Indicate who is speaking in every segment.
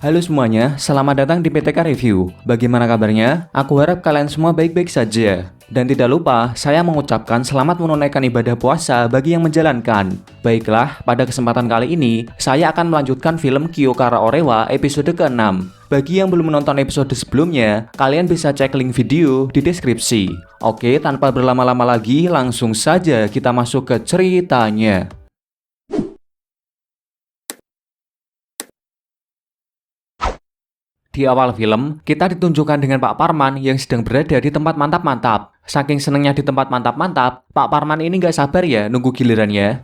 Speaker 1: Halo semuanya, selamat datang di PTK Review. Bagaimana kabarnya? Aku harap kalian semua baik-baik saja. Dan tidak lupa, saya mengucapkan selamat menunaikan ibadah puasa bagi yang menjalankan. Baiklah, pada kesempatan kali ini, saya akan melanjutkan film Kyokara Orewa episode ke-6. Bagi yang belum menonton episode sebelumnya, kalian bisa cek link video di deskripsi. Oke, tanpa berlama-lama lagi, langsung saja kita masuk ke ceritanya. Di awal film, kita ditunjukkan dengan Pak Parman yang sedang berada di tempat mantap-mantap. Saking senengnya di tempat mantap-mantap, Pak Parman ini nggak sabar ya nunggu gilirannya.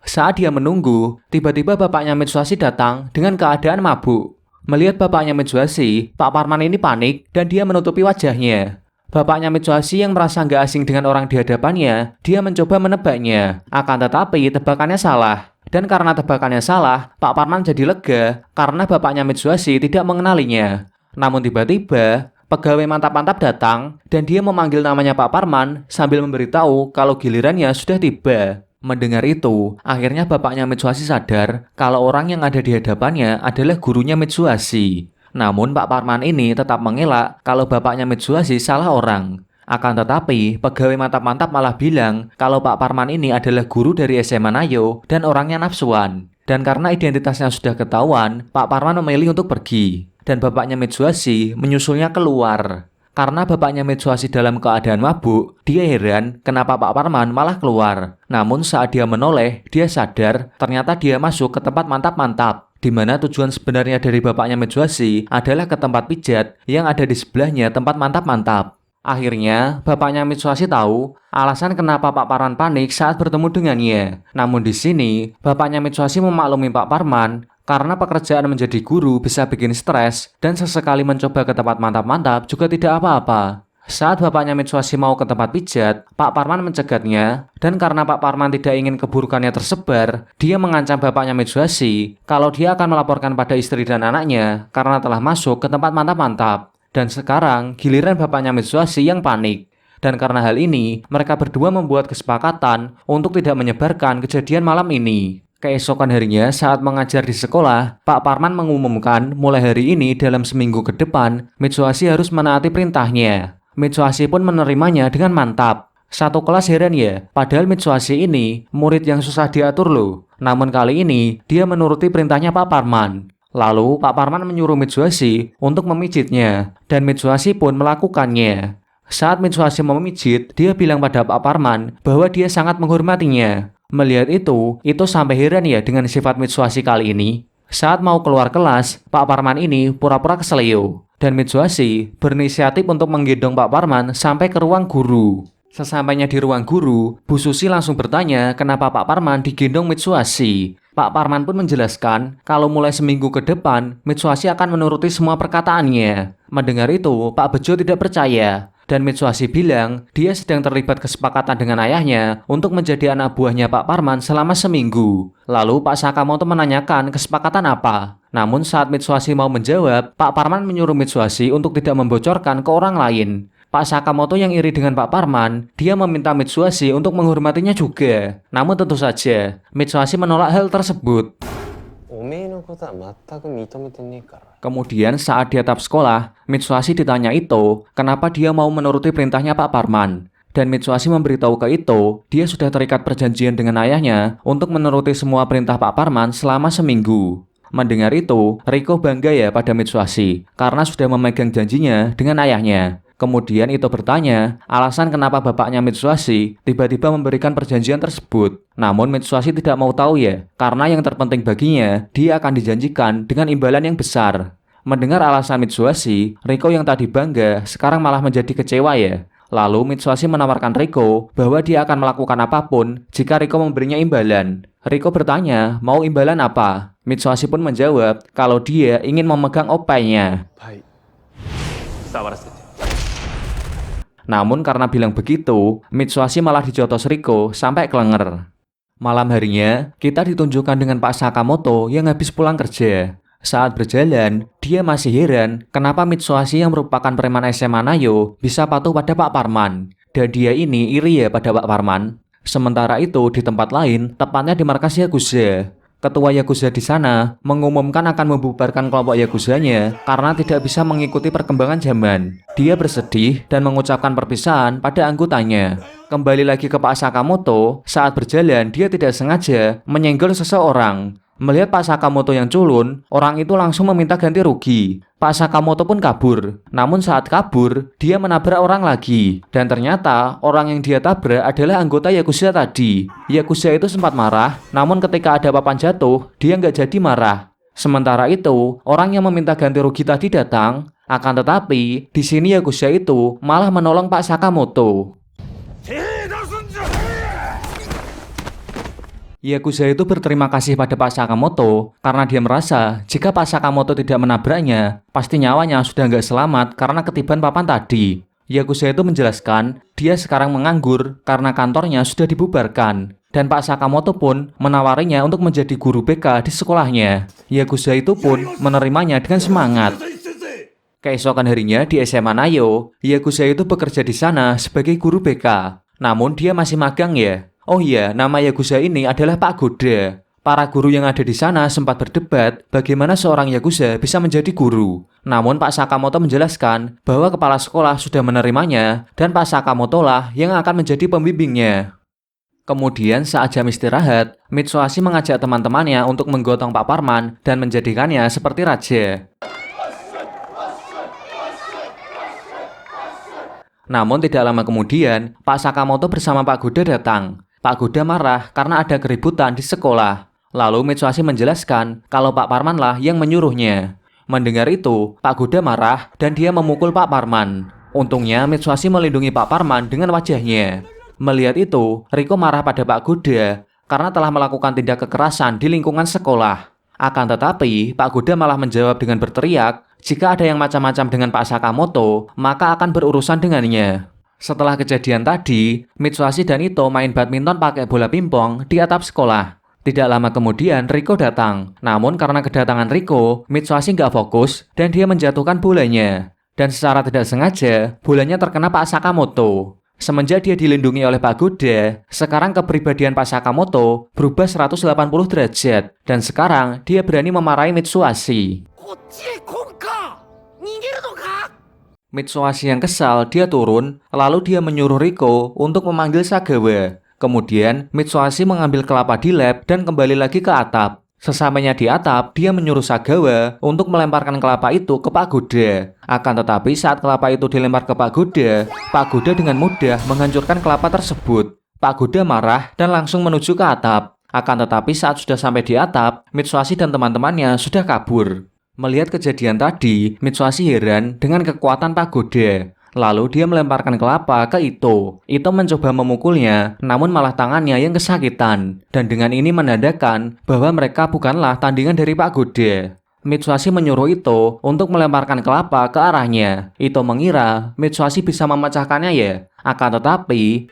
Speaker 1: Saat dia menunggu, tiba-tiba bapaknya Mitsuhashi datang dengan keadaan mabuk. Melihat bapaknya Mitsuhashi, Pak Parman ini panik dan dia menutupi wajahnya. Bapaknya Mitsuhashi yang merasa nggak asing dengan orang di hadapannya, dia mencoba menebaknya. Akan tetapi tebakannya salah. Dan karena tebakannya salah, Pak Parman jadi lega karena bapaknya Mitsuhashi tidak mengenalinya. Namun tiba-tiba, pegawai mantap-mantap datang dan dia memanggil namanya Pak Parman sambil memberitahu kalau gilirannya sudah tiba. Mendengar itu, akhirnya bapaknya Mitsuhashi sadar kalau orang yang ada di hadapannya adalah gurunya Mitsuhashi. Namun Pak Parman ini tetap mengelak kalau bapaknya Mitsuhashi salah orang. Akan tetapi, pegawai mantap-mantap malah bilang kalau Pak Parman ini adalah guru dari SMA Nayo dan orangnya nafsuan. Dan karena identitasnya sudah ketahuan, Pak Parman memilih untuk pergi. Dan bapaknya Mitsuhashi menyusulnya keluar. Karena bapaknya Mitsuhashi dalam keadaan mabuk, dia heran kenapa Pak Parman malah keluar. Namun saat dia menoleh, dia sadar ternyata dia masuk ke tempat mantap-mantap. Di mana tujuan sebenarnya dari bapaknya Mitsuhashi adalah ke tempat pijat yang ada di sebelahnya tempat mantap-mantap. Akhirnya, bapaknya Mitsuhashi tahu alasan kenapa Pak Parman panik saat bertemu dengannya. Namun di sini, bapaknya Mitsuhashi memaklumi Pak Parman karena pekerjaan menjadi guru bisa bikin stres dan sesekali mencoba ke tempat mantap-mantap juga tidak apa-apa. Saat bapaknya Mitsuhashi mau ke tempat pijat, Pak Parman mencegatnya dan karena Pak Parman tidak ingin keburukannya tersebar, dia mengancam bapaknya Mitsuhashi kalau dia akan melaporkan pada istri dan anaknya karena telah masuk ke tempat mantap-mantap. Dan sekarang, giliran bapaknya Mitsuhashi yang panik. Dan karena hal ini, mereka berdua membuat kesepakatan untuk tidak menyebarkan kejadian malam ini. Keesokan harinya, saat mengajar di sekolah, Pak Parman mengumumkan mulai hari ini dalam seminggu ke depan, Mitsuhashi harus menaati perintahnya. Mitsuhashi pun menerimanya dengan mantap. Satu kelas heran ya, padahal Mitsuhashi ini murid yang susah diatur loh. Namun kali ini, dia menuruti perintahnya Pak Parman. Lalu, Pak Parman menyuruh Mitsuhashi untuk memijitnya, dan Mitsuhashi pun melakukannya. Saat Mitsuhashi memijit, dia bilang pada Pak Parman bahwa dia sangat menghormatinya. Melihat itu sampai heran ya dengan sifat Mitsuhashi kali ini. Saat mau keluar kelas, Pak Parman ini pura-pura keselio, dan Mitsuhashi berinisiatif untuk menggendong Pak Parman sampai ke ruang guru. Sesampainya di ruang guru, Bu Susi langsung bertanya kenapa Pak Parman digendong Mitsuhashi. Pak Parman pun menjelaskan kalau mulai seminggu ke depan, Mitsuhashi akan menuruti semua perkataannya. Mendengar itu, Pak Bejo tidak percaya. Dan Mitsuhashi bilang dia sedang terlibat kesepakatan dengan ayahnya untuk menjadi anak buahnya Pak Parman selama seminggu. Lalu Pak Sakamoto menanyakan kesepakatan apa. Namun saat Mitsuhashi mau menjawab, Pak Parman menyuruh Mitsuhashi untuk tidak membocorkan ke orang lain. Pak Sakamoto yang iri dengan Pak Parman, dia meminta Mitsuhashi untuk menghormatinya juga. Namun tentu saja, Mitsuhashi menolak hal tersebut. Kemudian saat di atap sekolah, Mitsuhashi ditanya Ito, kenapa dia mau menuruti perintahnya Pak Parman. Dan Mitsuhashi memberitahu ke Ito, dia sudah terikat perjanjian dengan ayahnya untuk menuruti semua perintah Pak Parman selama seminggu. Mendengar itu, Riko bangga ya pada Mitsuhashi, karena sudah memegang janjinya dengan ayahnya. Kemudian Ito bertanya, alasan kenapa bapaknya Mitsuhashi tiba-tiba memberikan perjanjian tersebut. Namun Mitsuhashi tidak mau tahu ya, karena yang terpenting baginya, dia akan dijanjikan dengan imbalan yang besar. Mendengar alasan Mitsuhashi, Riko yang tadi bangga, sekarang malah menjadi kecewa ya. Lalu Mitsuhashi menawarkan Riko bahwa dia akan melakukan apapun jika Riko memberinya imbalan. Riko bertanya, mau imbalan apa? Mitsuhashi pun menjawab kalau dia ingin memegang opainya. Namun karena bilang begitu, Mitsuhashi malah dijotos Riko sampai kelenger. Malam harinya, kita ditunjukkan dengan Pak Sakamoto yang habis pulang kerja. Saat berjalan, dia masih heran kenapa Mitsuhashi yang merupakan preman SMA Nayo bisa patuh pada Pak Parman. Dan dia ini iri ya pada Pak Parman. Sementara itu di tempat lain, tepatnya di markas Yakuza, ketua Yakuza di sana mengumumkan akan membubarkan kelompok Yakuzanya karena tidak bisa mengikuti perkembangan zaman. Dia bersedih dan mengucapkan perpisahan pada anggotanya. Kembali lagi ke Pak Sakamoto, saat berjalan dia tidak sengaja menyenggol seseorang. Melihat Pak Sakamoto yang culun, orang itu langsung meminta ganti rugi. Pak Sakamoto pun kabur. Namun saat kabur, dia menabrak orang lagi. Dan ternyata orang yang dia tabrak adalah anggota Yakuza tadi. Yakuza itu sempat marah, namun ketika ada papan jatuh, dia nggak jadi marah. Sementara itu, orang yang meminta ganti rugi tadi datang. Akan tetapi, di sini Yakuza itu malah menolong Pak Sakamoto. Yakuza itu berterima kasih pada Pak Sakamoto karena dia merasa jika Pak Sakamoto tidak menabraknya, pasti nyawanya sudah nggak selamat karena ketiban papan tadi. Yakuza itu menjelaskan dia sekarang menganggur karena kantornya sudah dibubarkan. Dan Pak Sakamoto pun menawarinya untuk menjadi guru BK di sekolahnya. Yakuza itu pun menerimanya dengan semangat. Keesokan harinya di SMA Nayo, Yakuza itu bekerja di sana sebagai guru BK. Namun dia masih magang ya. Oh iya, nama Yakuza ini adalah Pak Goda. Para guru yang ada di sana sempat berdebat bagaimana seorang Yakuza bisa menjadi guru. Namun Pak Sakamoto menjelaskan bahwa kepala sekolah sudah menerimanya dan Pak Sakamoto lah yang akan menjadi pembimbingnya. Kemudian saat jam istirahat, Mitsuhashi mengajak teman-temannya untuk menggotong Pak Parman dan menjadikannya seperti raja. Namun tidak lama kemudian, Pak Sakamoto bersama Pak Goda datang. Pak Goda marah karena ada keributan di sekolah. Lalu Mitsuhashi menjelaskan kalau Pak Parman lah yang menyuruhnya. Mendengar itu, Pak Goda marah dan dia memukul Pak Parman. Untungnya Mitsuhashi melindungi Pak Parman dengan wajahnya. Melihat itu, Riko marah pada Pak Goda karena telah melakukan tindak kekerasan di lingkungan sekolah. Akan tetapi, Pak Goda malah menjawab dengan berteriak, jika ada yang macam-macam dengan Pak Sakamoto, maka akan berurusan dengannya. Setelah kejadian tadi, Mitsuhashi dan Ito main badminton pakai bola pingpong di atap sekolah. Tidak lama kemudian, Riko datang. Namun karena kedatangan Riko, Mitsuhashi nggak fokus dan dia menjatuhkan bolanya. Dan secara tidak sengaja, bolanya terkena Pak Sakamoto. Semenjak dia dilindungi oleh Pak Goda, sekarang kepribadian Pak Sakamoto berubah 180 derajat. Dan sekarang dia berani memarahi Mitsuhashi. Mitsuhashi yang kesal, dia turun, lalu dia menyuruh Riko untuk memanggil Sagawa. Kemudian, Mitsuhashi mengambil kelapa di lab dan kembali lagi ke atap. Sesampainya di atap, dia menyuruh Sagawa untuk melemparkan kelapa itu ke Pak Goda. Akan tetapi saat kelapa itu dilempar ke Pak Goda dengan mudah menghancurkan kelapa tersebut. Pak Goda marah dan langsung menuju ke atap. Akan tetapi saat sudah sampai di atap, Mitsuhashi dan teman-temannya sudah kabur. Melihat kejadian tadi, Mitsuhashi heran dengan kekuatan Pak Goda. Lalu dia melemparkan kelapa ke Ito. Ito mencoba memukulnya, namun malah tangannya yang kesakitan. Dan dengan ini menandakan bahwa mereka bukanlah tandingan dari Pak Goda. Mitsuhashi menyuruh Ito untuk melemparkan kelapa ke arahnya. Ito mengira Mitsuhashi bisa memecahkannya ya. Akan tetapi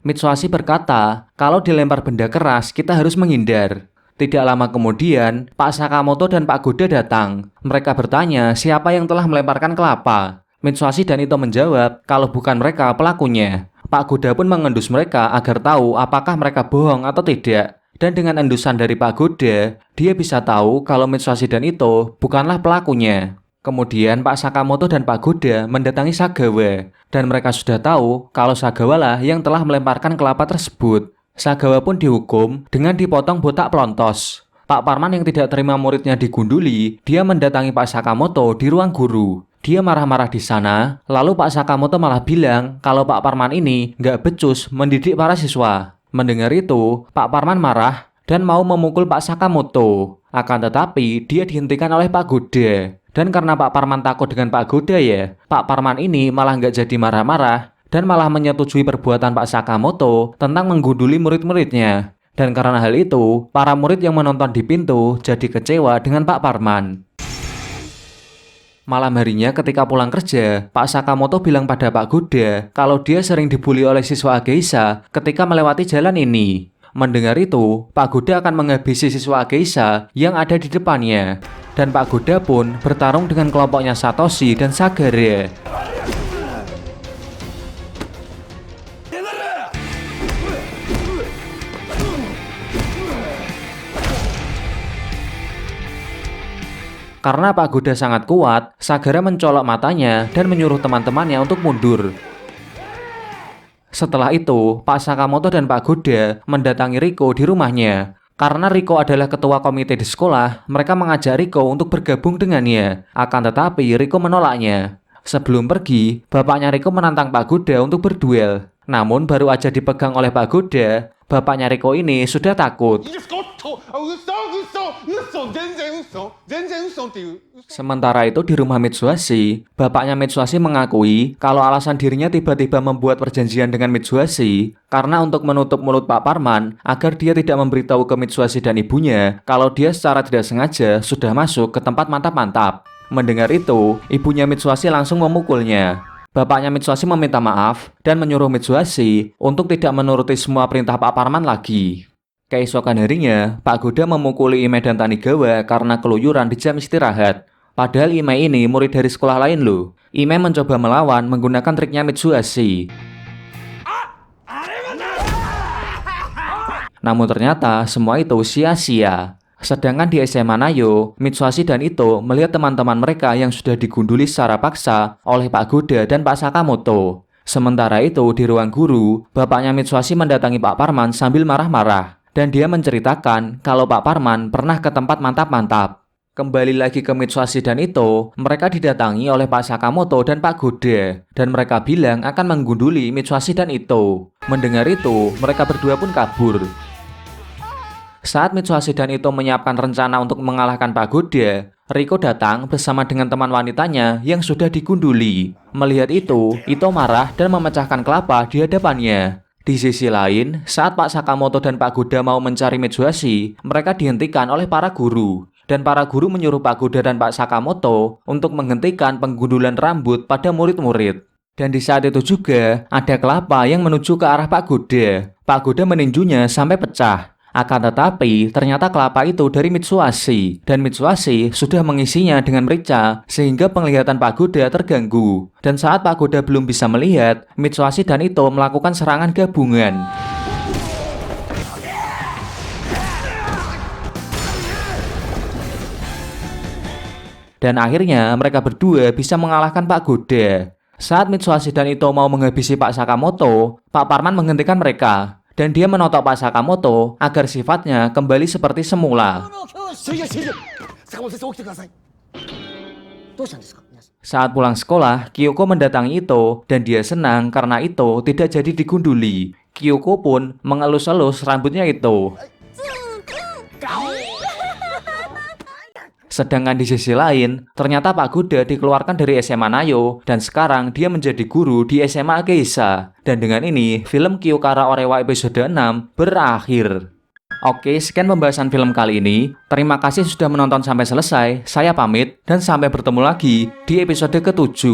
Speaker 1: Mitsuhashi berkata, kalau dilempar benda keras, kita harus menghindar. Tidak lama kemudian, Pak Sakamoto dan Pak Goda datang. Mereka bertanya siapa yang telah melemparkan kelapa. Mitsuhashi dan Ito menjawab kalau bukan mereka pelakunya. Pak Goda pun mengendus mereka agar tahu apakah mereka bohong atau tidak. Dan dengan endusan dari Pak Goda, dia bisa tahu kalau Mitsuhashi dan Ito bukanlah pelakunya. Kemudian Pak Sakamoto dan Pak Goda mendatangi Sagawa. Dan mereka sudah tahu kalau Sagawa lah yang telah melemparkan kelapa tersebut. Sagawa pun dihukum dengan dipotong botak pelontos. Pak Parman yang tidak terima muridnya digunduli, dia mendatangi Pak Sakamoto di ruang guru. Dia marah-marah di sana, lalu Pak Sakamoto malah bilang kalau Pak Parman ini nggak becus mendidik para siswa. Mendengar itu, Pak Parman marah dan mau memukul Pak Sakamoto. Akan tetapi, dia dihentikan oleh Pak Goda. Dan karena Pak Parman takut dengan Pak Goda ya, Pak Parman ini malah nggak jadi marah-marah dan malah menyetujui perbuatan Pak Sakamoto tentang menggunduli murid-muridnya. Dan karena hal itu, para murid yang menonton di pintu jadi kecewa dengan Pak Parman. Malam harinya ketika pulang kerja, Pak Sakamoto bilang pada Pak Goda kalau dia sering dibully oleh siswa Ageisa ketika melewati jalan ini. Mendengar itu, Pak Goda akan menghabisi siswa Ageisa yang ada di depannya. Dan Pak Goda pun bertarung dengan kelompoknya Satoshi dan Sagara. Karena Pak Goda sangat kuat, Sagara mencolok matanya dan menyuruh teman-temannya untuk mundur. Setelah itu, Pak Sakamoto dan Pak Goda mendatangi Riko di rumahnya. Karena Riko adalah ketua komite di sekolah, mereka mengajak Riko untuk bergabung dengannya. Akan tetapi, Riko menolaknya. Sebelum pergi, bapaknya Riko menantang Pak Goda untuk berduel. Namun baru aja dipegang oleh Pak Goda, bapaknya Riko ini sudah takut. Sementara itu di rumah Mitsuhashi, bapaknya Mitsuhashi mengakui kalau alasan dirinya tiba-tiba membuat perjanjian dengan Mitsuhashi karena untuk menutup mulut Pak Parman agar dia tidak memberitahu ke Mitsuhashi dan ibunya kalau dia secara tidak sengaja sudah masuk ke tempat mantap-mantap. Mendengar itu, ibunya Mitsuhashi langsung memukulnya. Bapaknya Mitsuhashi meminta maaf dan menyuruh Mitsuhashi untuk tidak menuruti semua perintah Pak Parman lagi. Keesokan harinya, Pak Goda memukuli Ime dan Tanigawa karena keluyuran di jam istirahat. Padahal Ime ini murid dari sekolah lain loh. Ime mencoba melawan menggunakan triknya Mitsuhashi. Namun ternyata semua itu sia-sia. Sedangkan di SMA Nayo, Mitsuhashi dan Ito melihat teman-teman mereka yang sudah digunduli secara paksa oleh Pak Goda dan Pak Sakamoto. Sementara itu di ruang guru, bapaknya Mitsuhashi mendatangi Pak Parman sambil marah-marah. Dan dia menceritakan kalau Pak Parman pernah ke tempat mantap-mantap. Kembali lagi ke Mitsuhashi dan Ito, mereka didatangi oleh Pak Sakamoto dan Pak Goda. Dan mereka bilang akan menggunduli Mitsuhashi dan Ito. Mendengar itu, mereka berdua pun kabur. Saat Mitsuhashi dan Ito menyiapkan rencana untuk mengalahkan Pak Goda, Riko datang bersama dengan teman wanitanya yang sudah digunduli. Melihat itu, Ito marah dan memecahkan kelapa di hadapannya. Di sisi lain, saat Pak Sakamoto dan Pak Goda mau mencari Mitsuhashi, mereka dihentikan oleh para guru. Dan para guru menyuruh Pak Goda dan Pak Sakamoto untuk menghentikan penggundulan rambut pada murid-murid. Dan di saat itu juga, ada kelapa yang menuju ke arah Pak Goda. Pak Goda meninjunya sampai pecah. Akan tetapi, ternyata kelapa itu dari Mitsuhashi, dan Mitsuhashi sudah mengisinya dengan merica, sehingga penglihatan Pak Goda terganggu. Dan saat Pak Goda belum bisa melihat, Mitsuhashi dan Ito melakukan serangan gabungan. Dan akhirnya, mereka berdua bisa mengalahkan Pak Goda. Saat Mitsuhashi dan Ito mau menghabisi Pak Sakamoto, Pak Parman menghentikan mereka. Dan dia menotok Pak Sakamoto agar sifatnya kembali seperti semula. Saat pulang sekolah, Kyoko mendatangi Ito dan dia senang karena Ito tidak jadi digunduli. Kyoko pun mengelus-elus rambutnya Ito. Sedangkan di sisi lain, ternyata Pak Goda dikeluarkan dari SMA Nayo dan sekarang dia menjadi guru di SMA Geisha. Dan dengan ini, film Kyokara Orewa episode 6 berakhir. Oke, sekian pembahasan film kali ini. Terima kasih sudah menonton sampai selesai. Saya pamit dan sampai bertemu lagi di episode ke-7.